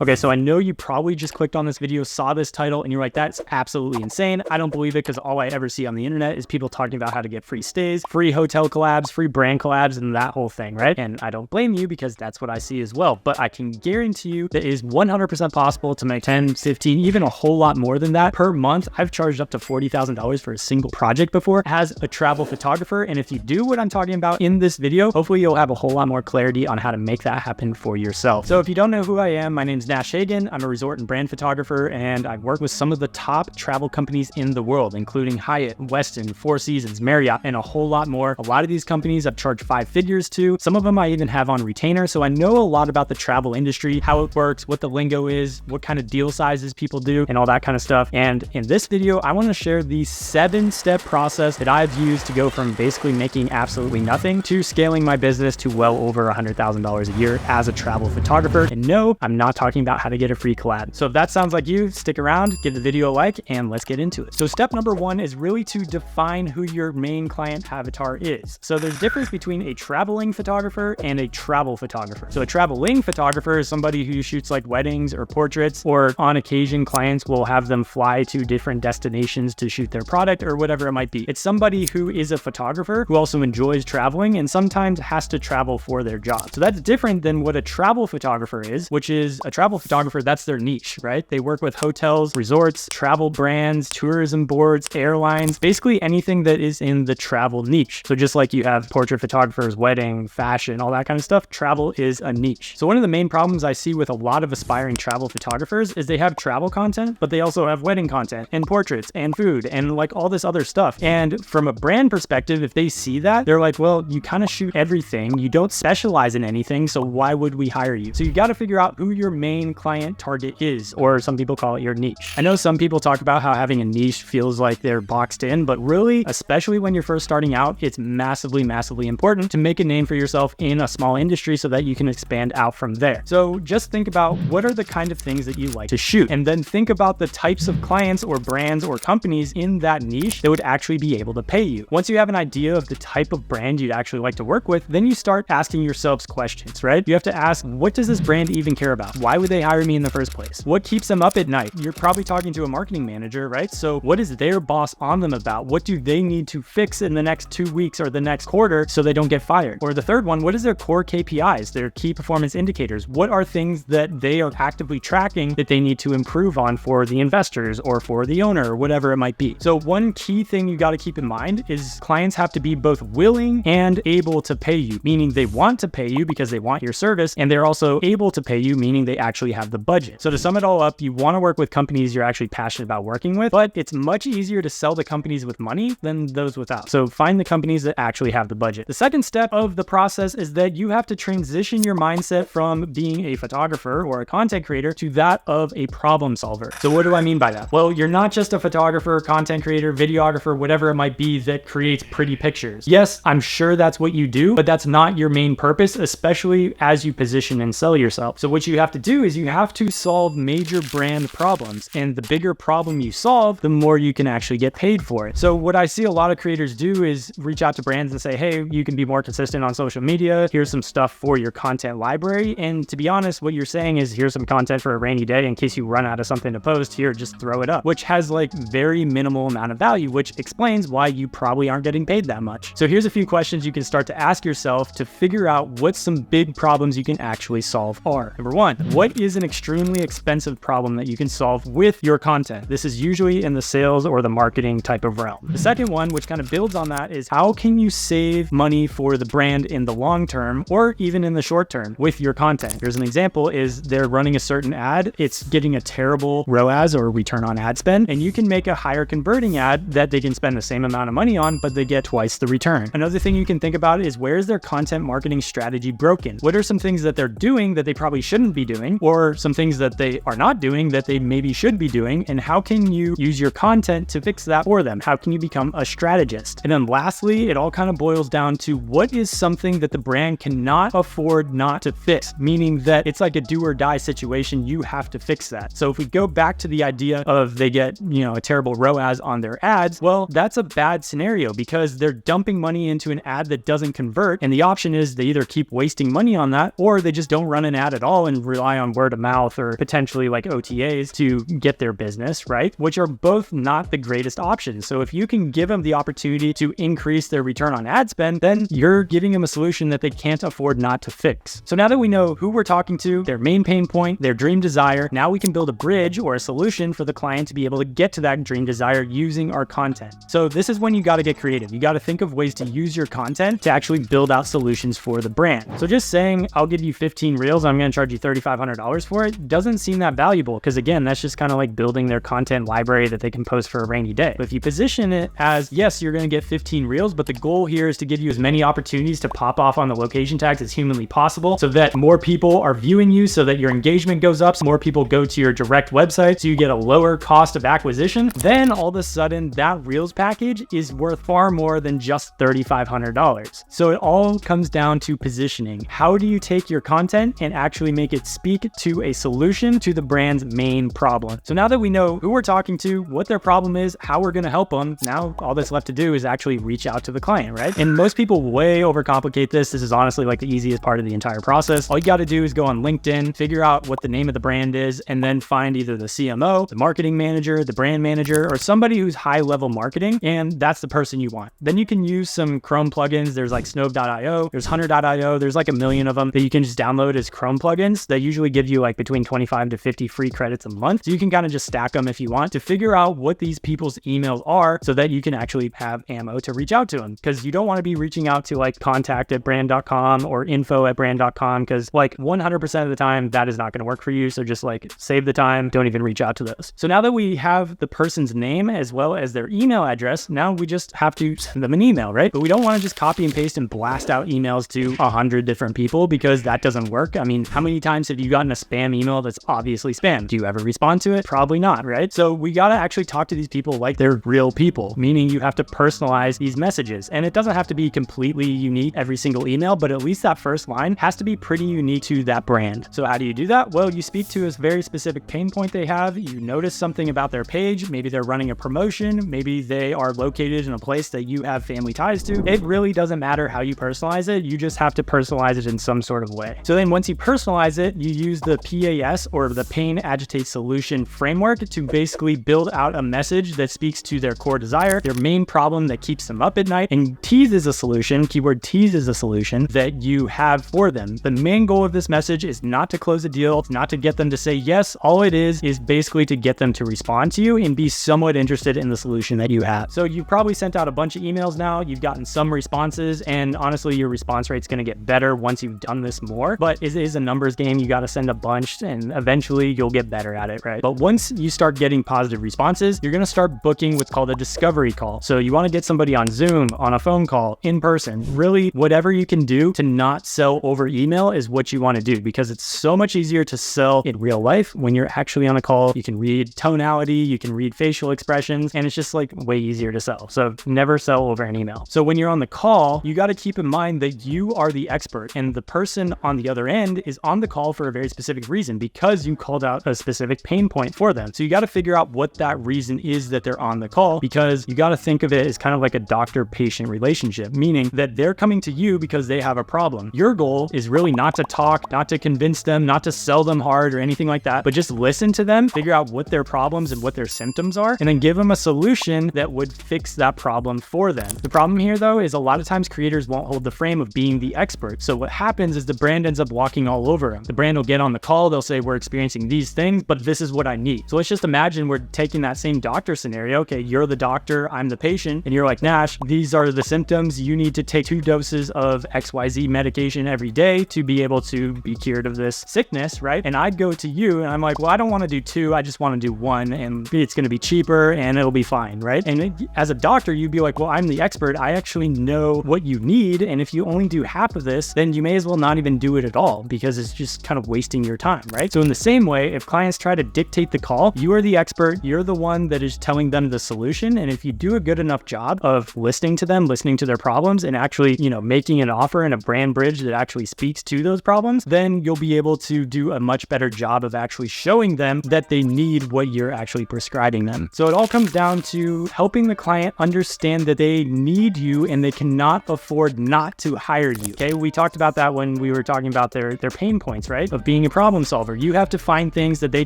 Okay, so I know you probably just clicked on this video, saw this title, and you're like, that's absolutely insane. I don't believe it, because all I ever see on the internet is people talking about how to get free stays, free hotel collabs, free brand collabs, and that whole thing, right? And I don't blame you, because that's what I see as well. But I can guarantee you that it is 100% possible to make 10, 15, even a whole lot more than that per month. I've charged up to $40,000 for a single project before as a travel photographer. And if you do what I'm talking about in this video, hopefully you'll have a whole lot more clarity on how to make that happen for yourself. So if you don't know who I am, my name's Nash. I'm a resort and brand photographer, and I've worked with some of the top travel companies in the world, including Hyatt, Westin, Four Seasons, Marriott, and a whole lot more. A lot of these companies I've charged 5 figures to. Some of them I even have on retainer. So I know a lot about the travel industry, how it works, what the lingo is, what kind of deal sizes people do, and all that kind of stuff. And in this video, I want to share the 7-step process that I've used to go from basically making absolutely nothing to scaling my business to well over $100,000 a year as a travel photographer. And no, I'm not talking about how to get a free collab. So if that sounds like you, stick around, give the video a like, and let's get into it. So step number 1 is really to define who your main client avatar is. So there's a difference between a traveling photographer and a travel photographer. So a traveling photographer is somebody who shoots like weddings or portraits, or on occasion clients will have them fly to different destinations to shoot their product or whatever it might be. It's somebody who is a photographer who also enjoys traveling and sometimes has to travel for their job. So that's different than what a travel photographer is, which is a travel photographer, that's their niche, right? They work with hotels, resorts, travel brands, tourism boards, airlines, basically anything that is in the travel niche. So just like you have portrait photographers, wedding, fashion, all that kind of stuff, travel is a niche. So one of the main problems I see with a lot of aspiring travel photographers is they have travel content, but they also have wedding content and portraits and food and like all this other stuff. And from a brand perspective, if they see that, they're like, well, you kind of shoot everything. You don't specialize in anything. So why would we hire you? So you got to figure out who your main client target is, or some people call it your niche. I know some people talk about how having a niche feels like they're boxed in, but really, especially when you're first starting out, it's massively, massively important to make a name for yourself in a small industry so that you can expand out from there. So just think about what are the kind of things that you like to shoot, and then think about the types of clients or brands or companies in that niche that would actually be able to pay you. Once you have an idea of the type of brand you'd actually like to work with, then you start asking yourselves questions, right? You have to ask, what does this brand even care about? Why would they hire me in the first place? What keeps them up at night? You're probably talking to a marketing manager, right? So what is their boss on them about? What do they need to fix in the next 2 weeks or the next quarter so they don't get fired? Or the third one, what is their core KPIs, their key performance indicators? What are things that they are actively tracking that they need to improve on for the investors or for the owner or whatever it might be? So one key thing you got to keep in mind is clients have to be both willing and able to pay you, meaning they want to pay you because they want your service, and they're also able to pay you, meaning they actually have the budget. So to sum it all up, you want to work with companies you're actually passionate about working with, but it's much easier to sell to companies with money than those without. So find the companies that actually have the budget. The second step of the process is that you have to transition your mindset from being a photographer or a content creator to that of a problem solver. So what do I mean by that? Well, you're not just a photographer, content creator, videographer, whatever it might be that creates pretty pictures. Yes, I'm sure that's what you do, but that's not your main purpose, especially as you position and sell yourself. So what you have to do is you have to solve major brand problems, and the bigger problem you solve, the more you can actually get paid for it. So what I see a lot of creators do is reach out to brands and say, hey, you can be more consistent on social media. Here's some stuff for your content library. And to be honest, what you're saying is here's some content for a rainy day in case you run out of something to post. Here, just throw it up, which has like very minimal amount of value, which explains why you probably aren't getting paid that much. So here's a few questions you can start to ask yourself to figure out what some big problems you can actually solve are. Number 1, what is an extremely expensive problem that you can solve with your content? This is usually in the sales or the marketing type of realm. The second one, which kind of builds on that, is how can you save money for the brand in the long term or even in the short term with your content? Here's an example: is they're running a certain ad, it's getting a terrible ROAS or return on ad spend, and you can make a higher converting ad that they can spend the same amount of money on, but they get twice the return. Another thing you can think about is, where is their content marketing strategy broken? What are some things that they're doing that they probably shouldn't be doing, or some things that they are not doing that they maybe should be doing, and how can you use your content to fix that for them? How can you become a strategist? And then lastly, it all kind of boils down to what is something that the brand cannot afford not to fix, meaning that it's like a do or die situation. You have to fix that. So if we go back to the idea of they get, a terrible ROAS on their ads, well, that's a bad scenario because they're dumping money into an ad that doesn't convert. And the option is they either keep wasting money on that, or they just don't run an ad at all and rely on on word of mouth or potentially like OTAs to get their business, right? Which are both not the greatest options. So if you can give them the opportunity to increase their return on ad spend, then you're giving them a solution that they can't afford not to fix. So now that we know who we're talking to, their main pain point, their dream desire, now we can build a bridge or a solution for the client to be able to get to that dream desire using our content. So this is when you got to get creative. You got to think of ways to use your content to actually build out solutions for the brand. So just saying, I'll give you 15 reels, I'm going to charge you $3,500 for it, doesn't seem that valuable, because again, that's just kind of like building their content library that they can post for a rainy day. But if you position it as, yes, you're going to get 15 reels, but the goal here is to give you as many opportunities to pop off on the location tags as humanly possible, so that more people are viewing you, so that your engagement goes up, so more people go to your direct website, so you get a lower cost of acquisition, then all of a sudden that reels package is worth far more than just $3,500. So it all comes down to positioning. How do you take your content and actually make it speak to a solution to the brand's main problem? So now that we know who we're talking to, what their problem is, how we're going to help them, now all that's left to do is actually reach out to the client, right? And most people way overcomplicate this. This is honestly like the easiest part of the entire process. All you got to do is go on LinkedIn, figure out what the name of the brand is, and then find either the CMO, the marketing manager, the brand manager, or somebody who's high level marketing, and that's the person you want. Then you can use some Chrome plugins. There's like Snove.io, there's Hunter.io, there's like a million of them that you can just download as Chrome plugins that usually give you like between 25 to 50 free credits a month. So you can kind of just stack them if you want to figure out what these people's emails are, so that you can actually have ammo to reach out to them, because you don't want to be reaching out to like contact@brand.com or info@brand.com, because like 100% of the time that is not going to work for you. So just like save the time, don't even reach out to those. So now that we have the person's name as well as their email address, now we just have to send them an email, right? But we don't want to just copy and paste and blast out emails to 100 different people, because that doesn't work. I mean, how many times have you gotten a spam email that's obviously spam? Do you ever respond to it? Probably not, right? So we got to actually talk to these people like they're real people, meaning you have to personalize these messages. And it doesn't have to be completely unique every single email, but at least that first line has to be pretty unique to that brand. So how do you do that? Well, you speak to a very specific pain point they have. You notice something about their page. Maybe they're running a promotion. Maybe they are located in a place that you have family ties to. It really doesn't matter how you personalize it. You just have to personalize it in some sort of way. So then once you personalize it, you use the PAS, or the Pain Agitate Solution framework, to basically build out a message that speaks to their core desire, their main problem that keeps them up at night, and teases a solution, keyword teases a solution that you have for them. The main goal of this message is not to close a deal. It's not to get them to say yes. All it is basically to get them to respond to you and be somewhat interested in the solution that you have. So you've probably sent out a bunch of emails now. You've gotten some responses, and honestly, your response rate's going to get better once you've done this more. But it is a numbers game. You got to send a bunch, and eventually you'll get better at it, right? But once you start getting positive responses, you're going to start booking what's called a discovery call. So you want to get somebody on Zoom, on a phone call, in person. Really, whatever you can do to not sell over email is what you want to do, because it's so much easier to sell in real life when you're actually on a call. You can read tonality, you can read facial expressions, and it's just like way easier to sell. So never sell over an email. So when you're on the call, you got to keep in mind that you are the expert, and the person on the other end is on the call for a very specific reason, because you called out a specific pain point for them. So you got to figure out what that reason is that they're on the call, because you got to think of it as kind of like a doctor-patient relationship, meaning that they're coming to you because they have a problem. Your goal is really not to talk, not to convince them, not to sell them hard or anything like that, but just listen to them, figure out what their problems and what their symptoms are, and then give them a solution that would fix that problem for them. The problem here, though, is a lot of times creators won't hold the frame of being the expert. So what happens is the brand ends up walking all over them. The brand will get on the call, they'll say, we're experiencing these things, but this is what I need. So let's just imagine we're taking that same doctor scenario. Okay, you're the doctor, I'm the patient, and you're like, Nash, these are the symptoms. You need to take 2 doses of XYZ medication every day to be able to be cured of this sickness, right? And I'd go to you and I'm like, well, I don't want to do 2, I just want to do 1, and it's going to be cheaper and it'll be fine, right? And as a doctor, you'd be like, well, I'm the expert. I actually know what you need. And if you only do half of this, then you may as well not even do it at all, because it's just kind of wasting your time, right? So in the same way, if clients try to dictate the call, you are the expert. You're the one that is telling them the solution. And if you do a good enough job of listening to them, listening to their problems, and actually, making an offer and a brand bridge that actually speaks to those problems, then you'll be able to do a much better job of actually showing them that they need what you're actually prescribing them. So it all comes down to helping the client understand that they need you and they cannot afford not to hire you. Okay, we talked about that when we were talking about their pain points, right? Of being being a problem solver. You have to find things that they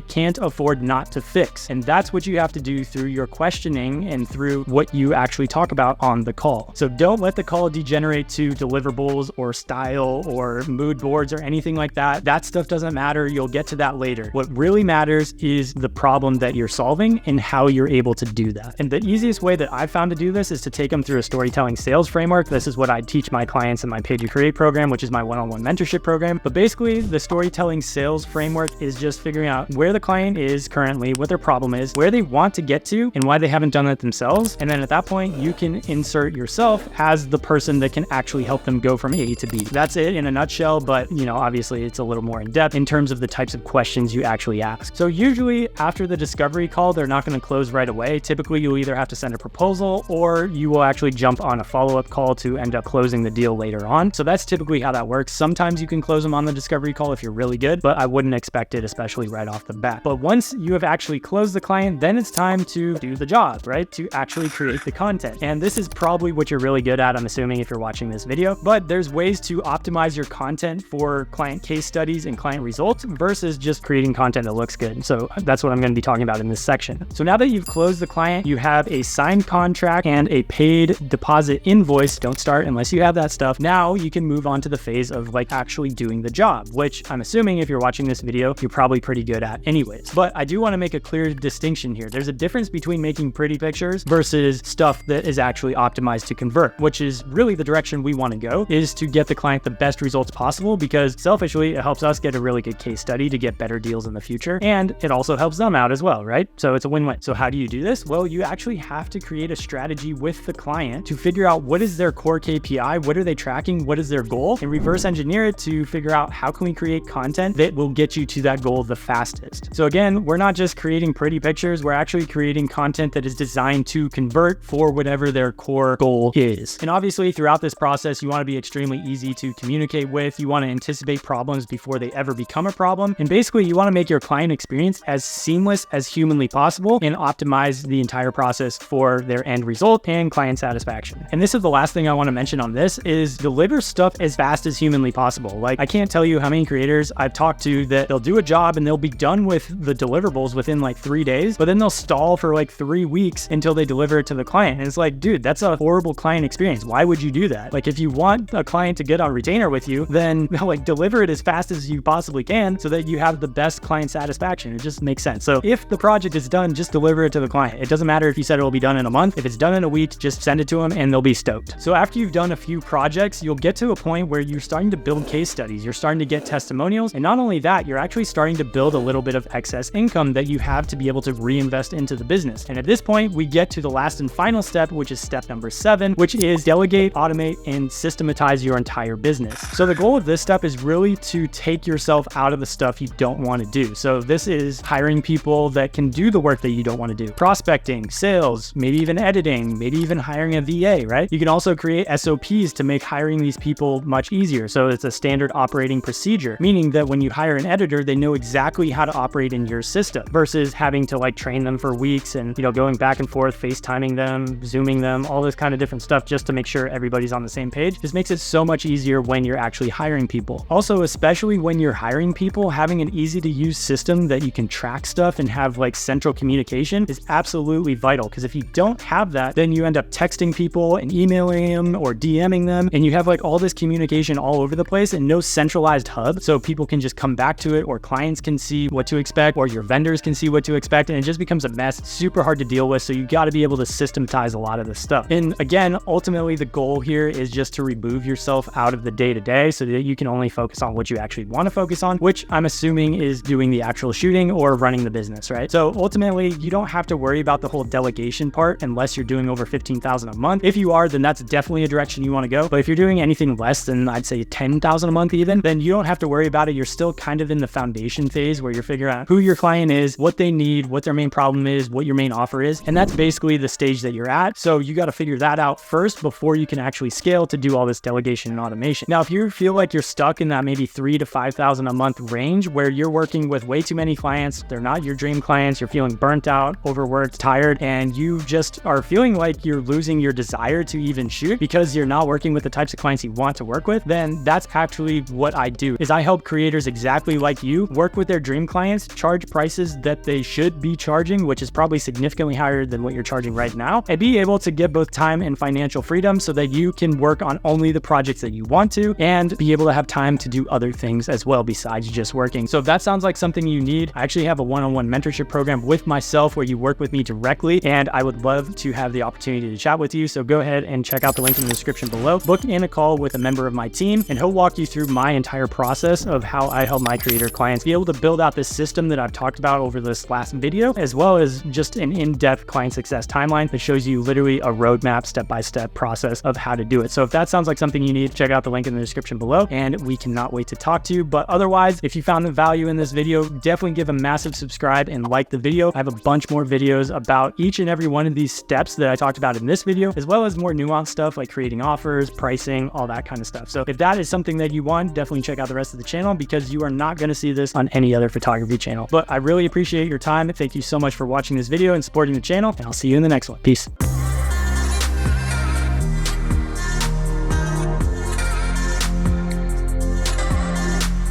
can't afford not to fix. And that's what you have to do through your questioning and through what you actually talk about on the call. So don't let the call degenerate to deliverables or style or mood boards or anything like that. That stuff doesn't matter. You'll get to that later. What really matters is the problem that you're solving and how you're able to do that. And the easiest way that I've found to do this is to take them through a storytelling sales framework. This is what I teach my clients in my Pay to Create program, which is my one-on-one mentorship program. But basically, the storytelling sales framework is just figuring out where the client is currently, what their problem is, where they want to get to, and why they haven't done it themselves. And then at that point, you can insert yourself as the person that can actually help them go from A to B. That's it in a nutshell, but obviously it's a little more in depth in terms of the types of questions you actually ask. So usually after the discovery call, they're not going to close right away. Typically, you'll either have to send a proposal or you will actually jump on a follow-up call to end up closing the deal later on. So that's typically how that works. Sometimes you can close them on the discovery call if you're really good, but I wouldn't expect it, especially right off the bat. But once you have actually closed the client, then it's time to do the job, right? To actually create the content. And this is probably what you're really good at, I'm assuming, if you're watching this video. But there's ways to optimize your content for client case studies and client results versus just creating content that looks good. So that's what I'm going to be talking about in this section. So now that you've closed the client, you have a signed contract and a paid deposit invoice. Don't start unless you have that stuff. Now you can move on to the phase of actually doing the job, which I'm assuming if you're watching this video, you're probably pretty good at anyways. But I do want to make a clear distinction here. There's a difference between making pretty pictures versus stuff that is actually optimized to convert, which is really the direction we want to go, is to get the client the best results possible, because selfishly, it helps us get a really good case study to get better deals in the future. And it also helps them out as well, right? So it's a win-win. So how do you do this? Well, you actually have to create a strategy with the client to figure out what is their core KPI, what are they tracking, what is their goal, and reverse engineer it to figure out how can we create content that will get you to that goal the fastest. So again, we're not just creating pretty pictures, we're actually creating content that is designed to convert for whatever their core goal is. And obviously throughout this process, you want to be extremely easy to communicate with. You want to anticipate problems before they ever become a problem. And basically you want to make your client experience as seamless as humanly possible and optimize the entire process for their end result and client satisfaction. And this is the last thing I want to mention on this is deliver stuff as fast as humanly possible. I can't tell you how many creators I've talked to that they'll do a job and they'll be done with the deliverables within 3 days, but then they'll stall for 3 weeks until they deliver it to the client. And it's dude, that's a horrible client experience. Why would you do that? If you want a client to get on retainer with you, then deliver it as fast as you possibly can so that you have the best client satisfaction. It just makes sense. So if the project is done, just deliver it to the client. It doesn't matter if you said it will be done in a month. If it's done in a week, just send it to them and they'll be stoked. So after you've done a few projects, you'll get to a point where you're starting to build case studies. You're starting to get testimonials. And not only that, you're actually starting to build a little bit of excess income that you have to be able to reinvest into the business. And at this point, we get to the last and final step, which is step number 7, which is delegate, automate, and systematize your entire business. So the goal of this step is really to take yourself out of the stuff you don't want to do. So this is hiring people that can do the work that you don't want to do. Prospecting, sales, maybe even editing, maybe even hiring a VA, right? You can also create SOPs to make hiring these people much easier. So it's a standard operating procedure, meaning that when you hire an editor, they know exactly how to operate in your system versus having to train them for weeks and, going back and forth, FaceTiming them, Zooming them, all this kind of different stuff just to make sure everybody's on the same page. This makes it so much easier when you're actually hiring people. Also, especially when you're hiring people, having an easy to use system that you can track stuff and have central communication is absolutely vital, because if you don't have that, then you end up texting people and emailing them or DMing them, and you have all this communication all over the place and no centralized hub so people can just come back to it, or clients can see what to expect, or your vendors can see what to expect, and it just becomes a mess. It's super hard to deal with, so you got to be able to systematize a lot of this stuff. And again, ultimately the goal here is just to remove yourself out of the day-to-day so that you can only focus on what you actually want to focus on, which I'm assuming is doing the actual shooting or running the business, right? So ultimately, you don't have to worry about the whole delegation part unless you're doing over $15,000 a month. If you are, then that's definitely a direction you want to go. But if you're doing anything less than, I'd say, $10,000 a month even, then you don't have to worry about it. You're still kind of in the foundation phase where you're figuring out who your client is, what they need, what their main problem is, what your main offer is. And that's basically the stage that you're at. So you got to figure that out first before you can actually scale to do all this delegation and automation. Now, if you feel like you're stuck in that maybe $3,000 to $5,000 a month range where you're working with way too many clients, they're not your dream clients, you're feeling burnt out, overworked, tired, and you just are feeling like you're losing your desire to even shoot because you're not working with the types of clients you want to work with, then that's actually what I do, is I help creators photographers exactly like you work with their dream clients, charge prices that they should be charging, which is probably significantly higher than what you're charging right now, and be able to get both time and financial freedom so that you can work on only the projects that you want to and be able to have time to do other things as well besides just working. So if that sounds like something you need, I actually have a one-on-one mentorship program with myself where you work with me directly, and I would love to have the opportunity to chat with you. So go ahead and check out the link in the description below. Book in a call with a member of my team, and he'll walk you through my entire process of how I help my creator clients be able to build out this system that I've talked about over this last video, as well as just an in-depth client success timeline that shows you literally a roadmap, step-by-step process of how to do it. So if that sounds like something you need, check out the link in the description below, and we cannot wait to talk to you. But otherwise, if you found the value in this video, definitely give a massive subscribe and like the video. I have a bunch more videos about each and every one of these steps that I talked about in this video, as well as more nuanced stuff like creating offers, pricing, all that kind of stuff. So if that is something that you want, definitely check out the rest of the channel, because you are not going to see this on any other photography channel. But I really appreciate your time. Thank you so much for watching this video and supporting the channel, and I'll see you in the next one. Peace.